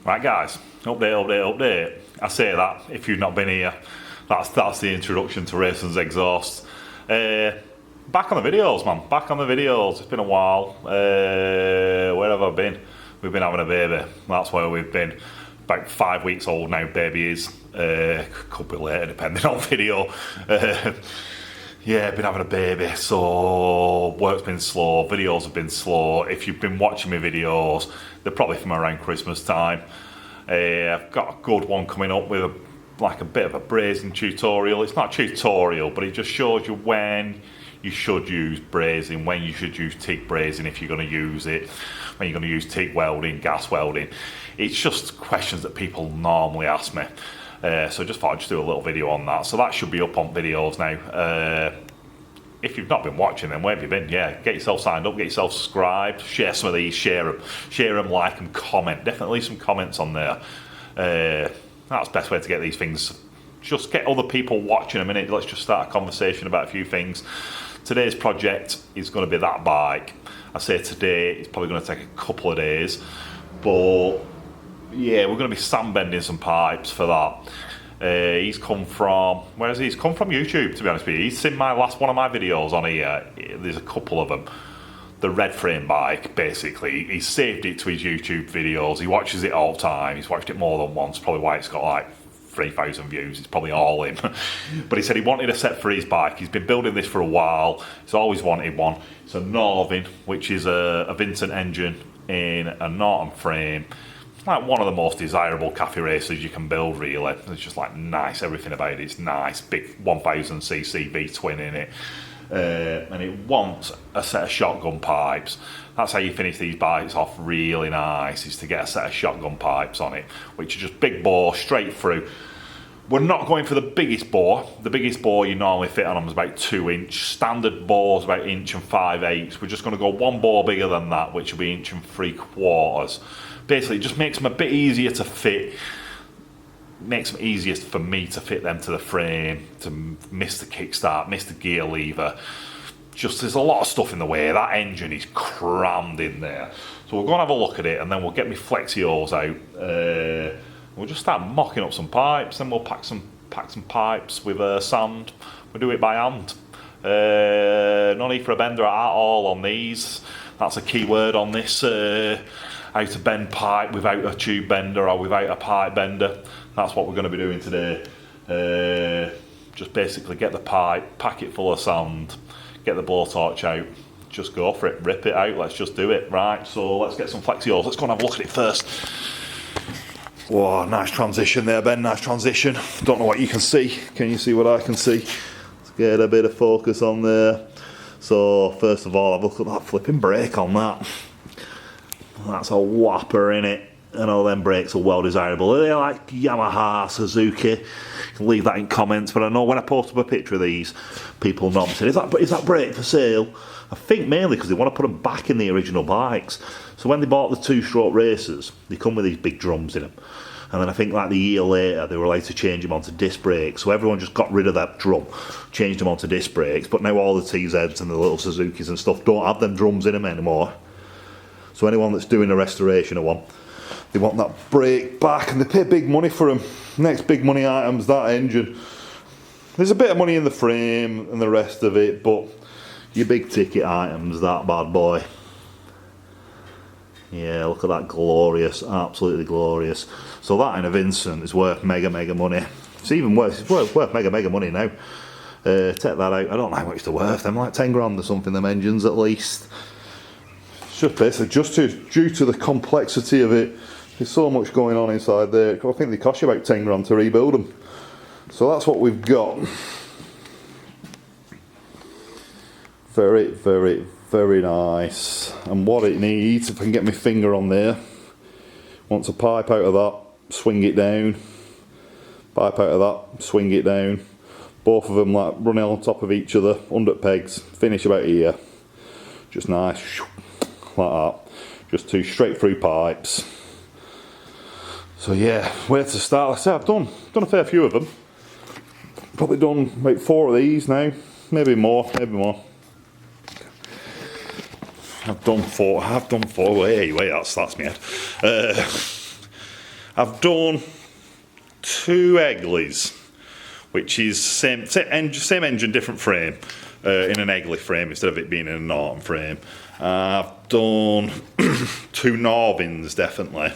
Right guys, update. I say that if you've not been here, that's the introduction to Racing's Exhaust. Back on the videos, man, back on the videos. It's been a while. Where have I been? We've been having a baby, that's where we've been. About 5 weeks old now, baby is. Could be later depending on video. Yeah, been having a baby, so work's been slow, videos have been slow. If you've been watching my videos, they're probably from around Christmas time. I've got a good one coming up with a bit of a brazing tutorial. It's not a tutorial, but it just shows you when you should use brazing, when you should use TIG brazing if you're going to use it, when you're going to use TIG welding, gas welding. It's just questions that people normally ask me. So just thought I'd just do a little video on that. So that should be up on videos now. If you've not been watching them, where have you been? Yeah, get yourself signed up, get yourself subscribed, share some of these, share them, like them, comment. Definitely some comments on there. That's the best way to get these things. Just get other people watching a minute. Let's just start a conversation about a few things. Today's project is going to be that bike. I say today, it's probably going to take a couple of days, but yeah, we're going to be sandbending some pipes for that. He's come from, where is he? He's come from YouTube, to be honest with you. He's seen my last one of my videos on here. There's a couple of them. The red frame bike, basically. He's saved it to his YouTube videos. He watches it all the time. He's watched it more than once, probably why it's got like 3,000 views. It's probably all him. But he said he wanted a set for his bike. He's been building this for a while. He's always wanted one. It's a Norvin, which is a Vincent engine in a Norton frame. Like one of the most desirable cafe racers you can build, really. It's just like nice, everything about it. It's nice, big 1000cc Vtwin in it. And it wants a set of shotgun pipes. That's how you finish these bikes off really nice, is to get a set of shotgun pipes on it, which are just big bore, straight through. We're not going for the biggest bore. The biggest bore you normally fit on them is about 2 inch. Standard bore is about 1 5/8 inches. We're just going to go one bore bigger than that, which will be 1 3/4 inches. Basically, it just makes them a bit easier to fit. Makes them easiest for me to fit them to the frame, to miss the kickstart, miss the gear lever. Just there's a lot of stuff in the way. That engine is crammed in there. So we'll go and have a look at it, and then we'll get my flexi hose out. We'll just start mocking up some pipes, then we'll pack some pipes with sand. We'll do it by hand. No need for a bender at all on these. That's a key word on this. How to bend pipe without a tube bender or without a pipe bender. That's what we're going to be doing today. Just basically get the pipe, pack it full of sand, get the blowtorch out, just go for it, rip it out, let's just do it. Right, so let's get some flexi hose. Let's go and have a look at it first. Whoa, nice transition there, Ben, nice transition. Don't know what you can see. Can you see what I can see? Let's get a bit of focus on there. So, first of all, have a look at that flipping brake on that. That's a whopper in it, and all them brakes are well desirable. Are they like Yamaha, Suzuki? You can leave that in comments, but I know when I post up a picture of these, people normally say, is that brake for sale? I think mainly because they want to put them back in the original bikes. So when they bought the two-stroke racers, they come with these big drums in them. And then I think like the year later, they were allowed to change them onto disc brakes. So everyone just got rid of that drum, changed them onto disc brakes. But now all the TZs and the little Suzukis and stuff don't have them drums in them anymore. So anyone that's doing a restoration of one, they want that brake back, and they pay big money for them. Next big money item's that engine. There's a bit of money in the frame and the rest of it, but your big ticket items, that bad boy. Yeah, look at that, glorious, absolutely glorious. So that in a Vincent is worth mega money. It's even worse, it's worth mega money now. Take that out, I don't know how much they're worth, them like 10 grand or something, them engines at least. Just basically, due to the complexity of it, there's so much going on inside there. I think they cost you about 10 grand to rebuild them. So that's what we've got. Very nice. And what it needs, if I can get my finger on there, wants a pipe out of that, swing it down. Pipe out of that, swing it down. Both of them like running on top of each other, under pegs, finish about here. Just nice. Like that, just two straight through pipes. So yeah, where to start? Like I say, I've done a fair few of them. Probably done about 4 of these now, maybe more. I've done four. Wait, that's me head. I've done 2 Egleys, which is same engine, different frame, in an Egley frame instead of it being in a Norton frame. I've done 2 Norvins, definitely.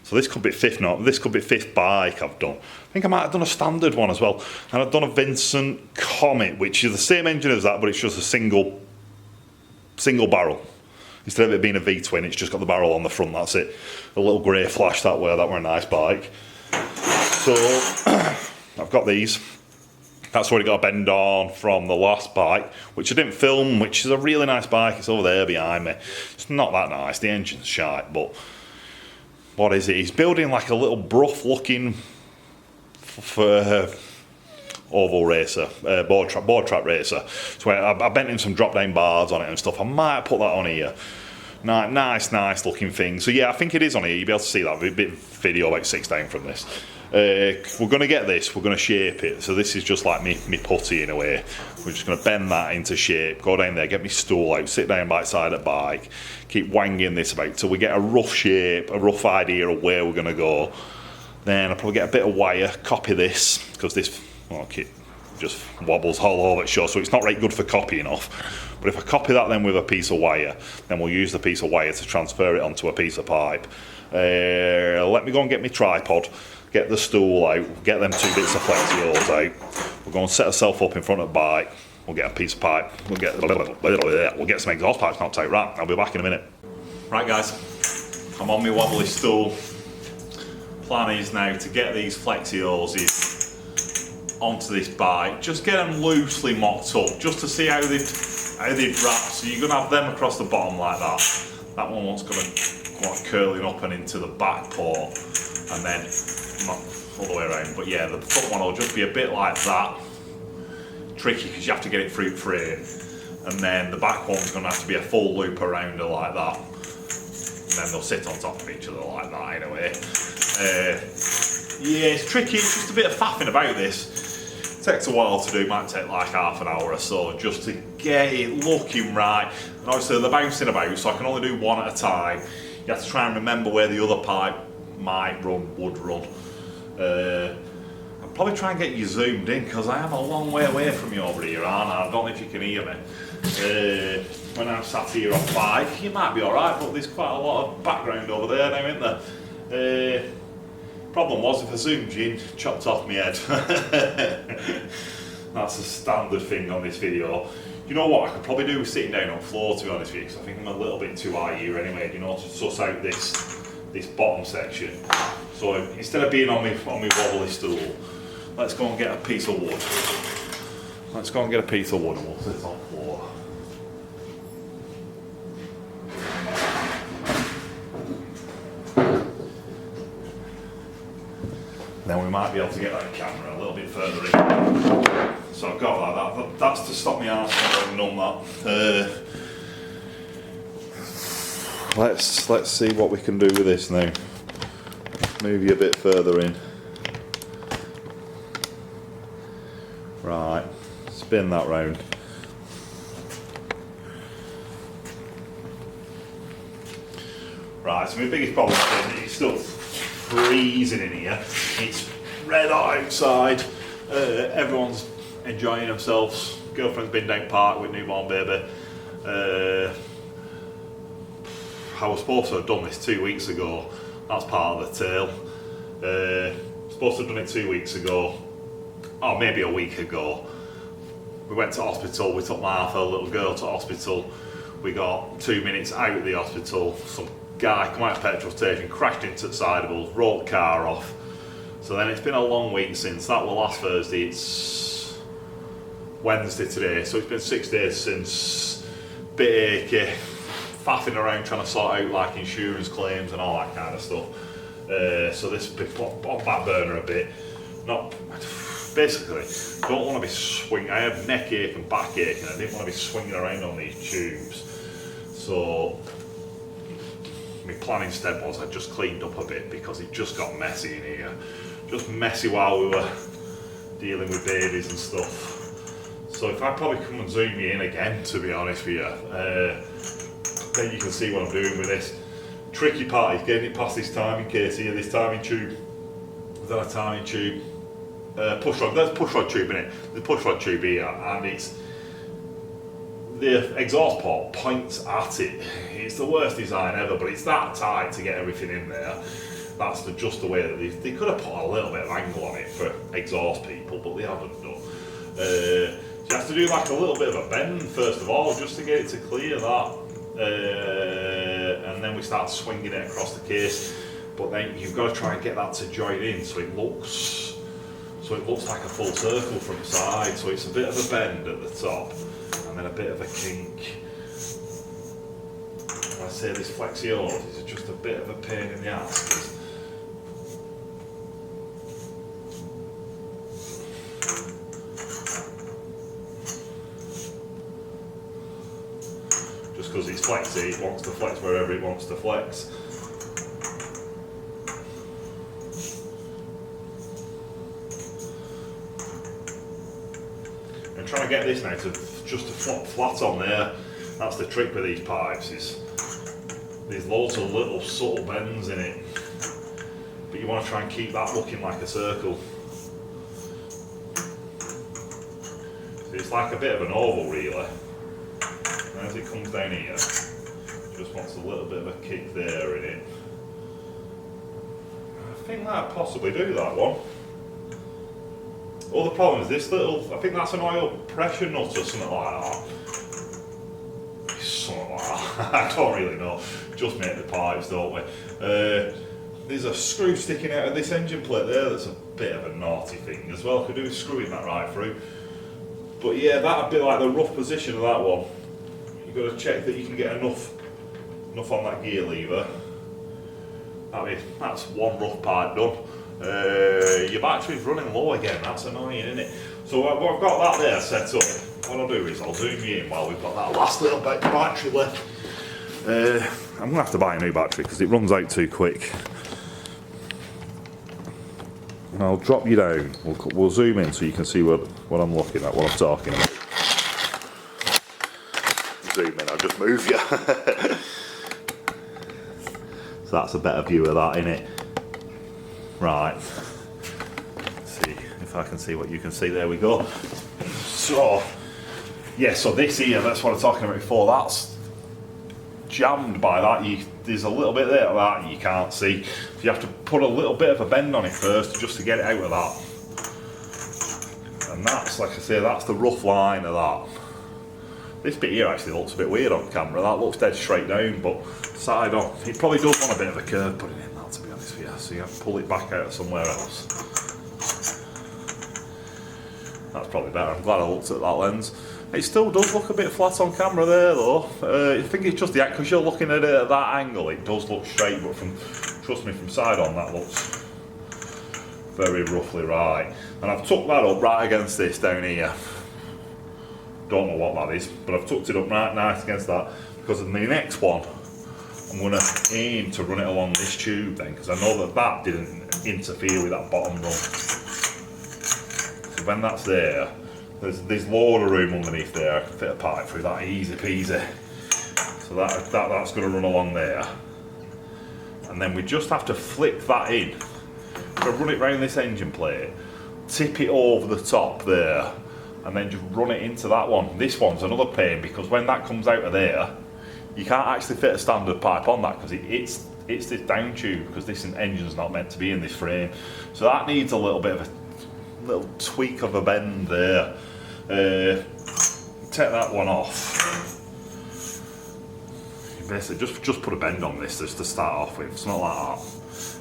So this could be 5th bike I've done. I think I might have done a standard one as well. And I've done a Vincent Comet, which is the same engine as that, but it's just a single barrel. Instead of it being a V-twin, it's just got the barrel on the front, that's it. A little grey flash that way, that were a nice bike. So, I've got these. That's already got a bend on from the last bike, which I didn't film, which is a really nice bike. It's over there behind me. It's not that nice, the engine's shite, but what is it? He's building like a little brough looking oval racer, board trap racer. So I bent in some drop down bars on it and stuff. I might put that on here. Nice looking thing. So yeah, I think it is on here. You'll be able to see that bit video about 6 down from this. We're going to get this, we're going to shape it. So this is just like me putty in a way. We're just going to bend that into shape, go down there, get my stool out, sit down by side of the bike, keep wanging this about till we get a rough shape, a rough idea of where we're going to go. Then I'll probably get a bit of wire, copy this, because this, well, it just wobbles all over the show, so it's not right good for copying off. But if I copy that then with a piece of wire, then we'll use the piece of wire to transfer it onto a piece of pipe. Let me go and get my tripod, get the stool out, get them 2 bits of flexi-hose out. We'll go and set ourselves up in front of the bike. We'll get a piece of pipe. We'll get some exhaust pipes knocked out. Right, I'll be back in a minute. Right, guys, I'm on my wobbly stool. Plan is now to get these flexi-hoses onto this bike. Just get them loosely mocked up, just to see how they'd wrap. So you're gonna have them across the bottom like that. That one's gonna go curling up and into the back port, and then all the way around. But yeah, the front one will just be a bit like that. Tricky because you have to get it through frame, and then the back one's going to have to be a full loop around her like that, and then they'll sit on top of each other like that anyway. Yeah, it's tricky, it's just a bit of faffing about this. It takes a while to do, might take like half an hour or so just to get it looking right. And obviously they're bouncing about, so I can only do one at a time. You have to try and remember where the other pipe would run. I'll probably try and get you zoomed in because I am a long way away from you over here, aren't I? I don't know if you can hear me. When I'm sat here on bike, you might be alright, but there's quite a lot of background over there now, isn't there? Problem was, if I zoomed you in, chopped off my head. That's a standard thing on this video. You know what, I could probably do with sitting down on the floor, to be honest with you, because I think I'm a little bit too high here anyway, you know, to suss out this bottom section. So instead of being on my wobbly stool, let's go and get a piece of wood. Let's go and get a piece of wood and we'll sit on the floor. Then we might be able to get that camera a little bit further in. So I've got that. That's to stop me arse from going numb that. Let's see what we can do with this now. Move you a bit further in. Right, spin that round. Right, so my biggest problem is it's still freezing in here. It's red hot outside. Everyone's enjoying themselves. Girlfriend's been down park with newborn baby. I was supposed to have done this 2 weeks ago. That's part of the tale. Supposed to have done it 2 weeks ago, or maybe a week ago. We went to hospital, we took Martha, a little girl, to hospital. We got 2 minutes out of the hospital. Some guy come out of the petrol station, crashed into the side of us, wrote the car off. So then it's been a long week since. That was last Thursday, it's Wednesday today, so it's been 6 days since. Bit achy, faffing around trying to sort out like insurance claims and all that kind of stuff. So this has been put on back burner a bit. Basically, don't want to be swinging. I have neck ache and back ache, and I didn't want to be swinging around on these tubes. So my plan instead was I just cleaned up a bit because it just got messy in here. Just messy while we were dealing with babies and stuff. So if I probably come and zoom you in again, to be honest with you, then you can see what I'm doing with this. Tricky part is getting it past this timing case here, this timing tube. Is that a timing tube? Push rod, there's a push rod tube in it. The push rod tube here, and it's the exhaust port points at it. It's the worst design ever, but it's that tight to get everything in there. That's just the way that they could have put a little bit of angle on it for exhaust people, but they haven't done. So you have to do like a little bit of a bend first of all, just to get it to clear that. And then we start swinging it across the case. But then you've got to try and get that to join in so it looks like a full circle from the side. So it's a bit of a bend at the top and then a bit of a kink. When I say this Flexios is just a bit of a pain in the ass. Just because it's flexy, it wants to flex wherever it wants to flex. I'm trying to get this now to just to flop flat on there. That's the trick with these pipes, is there's loads of little subtle bends in it, but you want to try and keep that looking like a circle. So it's like a bit of an oval really. And as it comes down here, it just wants a little bit of a kick there in it. I think that'd possibly do that one. All the problem is this little, I think that's an oil pressure nut or something like that. Something like that, I don't really know. Just make the pipes, don't we? There's a screw sticking out of this engine plate there that's a bit of a naughty thing as well. Could do with screwing that right through. But yeah, that'd be like the rough position of that one. You've got to check that you can get enough on that gear lever. That's one rough pipe done. Your battery's running low again, that's annoying, isn't it? So I've got that there set up. What I'll do is I'll zoom you in while we've got that last little bit of battery left. I'm going to have to buy a new battery because it runs out too quick. And I'll drop you down, we'll zoom in so you can see what I'm looking at, what I'm talking about. Zoom in, I'll just move you. So that's a better view of that, innit? Right, let's see if I can see what you can see. There we go. So, yeah, so this here, that's what I'm talking about before, that's jammed by that. There's a little bit there of that you can't see. So you have to put a little bit of a bend on it first just to get it out of that. And that's, like I say, that's the rough line of that. This bit here actually looks a bit weird on camera. That looks dead straight down, but side on, it probably does want a bit of a curve putting in that, to be honest with you. So you have to pull it back out somewhere else. That's probably better. I'm glad I looked at that lens. It still does look a bit flat on camera there though. I think it's just the, because you're looking at it at that angle, it does look straight, but trust me, from side on that looks very roughly right. And I've tucked that up right against this down here. Don't know what that is, but I've tucked it up right nice against that, because in the next one I'm going to aim to run it along this tube then, because I know that didn't interfere with that bottom rung. So when that's there, there's load of room underneath there. I can fit a pipe through that easy peasy. So that's going to run along there. And then we just have to flick that in. So run it round this engine plate, tip it over the top there, and then just run it into that one. This one's another pain, because when that comes out of there, you can't actually fit a standard pipe on that, because it's this down tube, because this engine's not meant to be in this frame. So that needs a little bit of a little tweak of a bend there. Take that one off. You basically just put a bend on this just to start off with, something like that,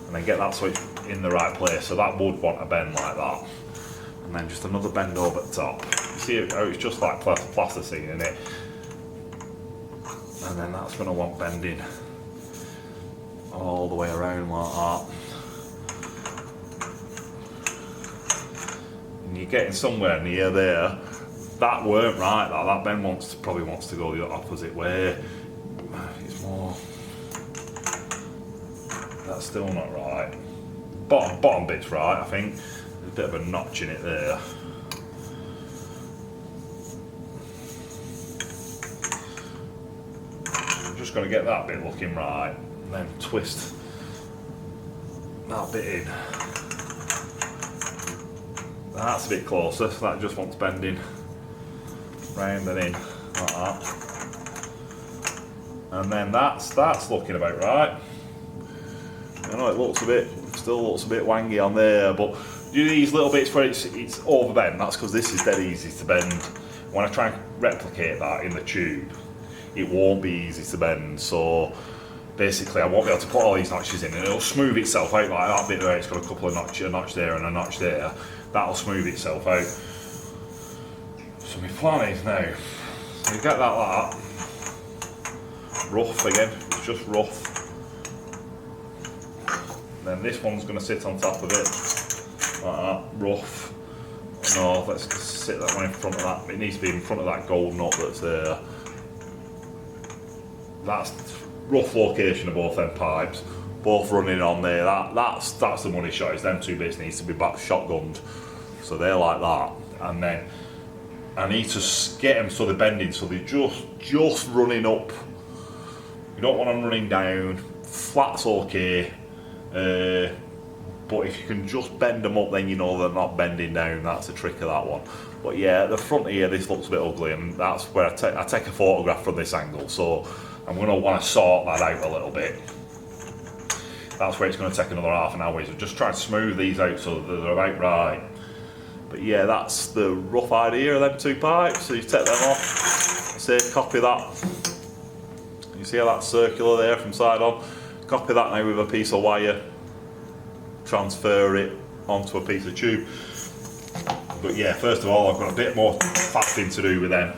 and then get that so it's in the right place. So that would want a bend like that. And then just another bend over the top. You see how it's just like plasticine in it. And then that's going to want bending all the way around like that. And you're getting somewhere near there. That weren't right. That bend probably wants to go the opposite way. It's more. That's still not right. Bottom bit's right, I think. There's a bit of a notch in it there. I'm just going to get that bit looking right. and then twist that bit in. That's a bit closer, so that just wants bending round and in like that. And then that's looking about right. I know it still looks a bit wangy on there, but do these little bits where it's overbent, that's because this is dead easy to bend. When I try and replicate that in the tube, it won't be easy to bend, so basically I won't be able to put all these notches in and it'll smooth itself out like that bit there. It's got a couple of notches, a notch there and a notch there. That'll smooth itself out. So my plan is now, so you get that like that. Rough again, it's just rough. Then this one's going to sit on top of it, like that, rough. No, let's sit that one in front of that. It needs to be in front of that gold nut that's there. That's rough location of both them pipes, both running on there. That's the money shot. Is them two bits needs to be back shotgunned, so they're like that. And then I need to get them so they're bending, so they're just running up. You don't want them running down. Flat's okay. But if you can just bend them up, then you know they're not bending down. That's the trick of that one. But yeah, at the front here, this looks a bit ugly, and that's where I take a photograph from this angle. So I'm going to want to sort that out a little bit. That's where it's going to take another half an hour. So just try and smooth these out so that they're about right. But yeah, that's the rough idea of them two pipes. So you take them off, say copy that. You see how that's circular there from side on? Copy that now with a piece of wire, transfer it onto a piece of tube. But yeah, first of all, I've got a bit more fasting to do with them.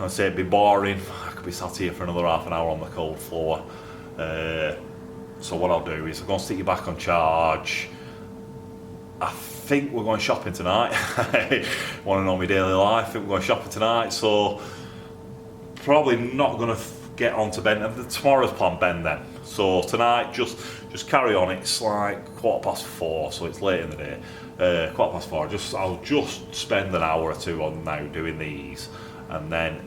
I'd say it'd be boring. I could be sat here for another half an hour on the cold floor. So what I'll do is I'm going to stick you back on charge. I think we're going shopping tonight. Want to know my daily life? I think we're going shopping tonight, so probably not going to get on to bend. Tomorrow's plan bend then. So tonight, just carry on. It's like 4:15, so it's late in the day. 4:15. I'll just spend an hour or two on now doing these, and then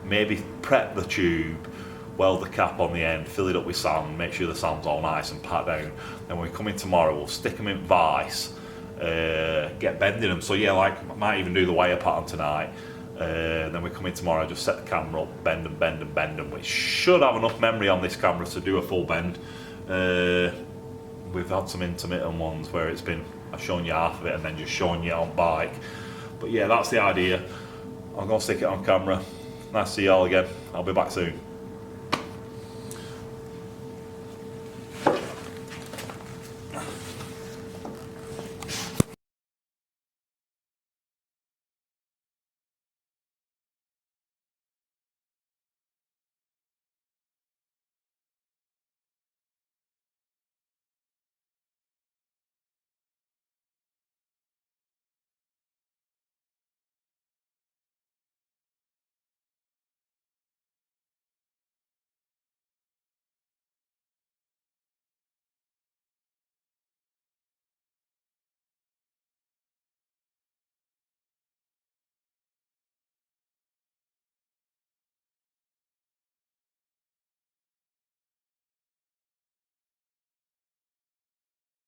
maybe prep the tube, weld the cap on the end, fill it up with sand, make sure the sand's all nice and pat down. Then when we come in tomorrow, we'll stick them in vise, get bending them. So yeah, like I might even do the wire pattern tonight. Then we come in tomorrow, just set the camera up, bend them. We should have enough memory on this camera to do a full bend. We've had some intermittent ones where it's been, I've shown you half of it and then just showing you on bike. But yeah, that's the idea. I'm going to stick it on camera. Nice to see you all again. I'll be back soon.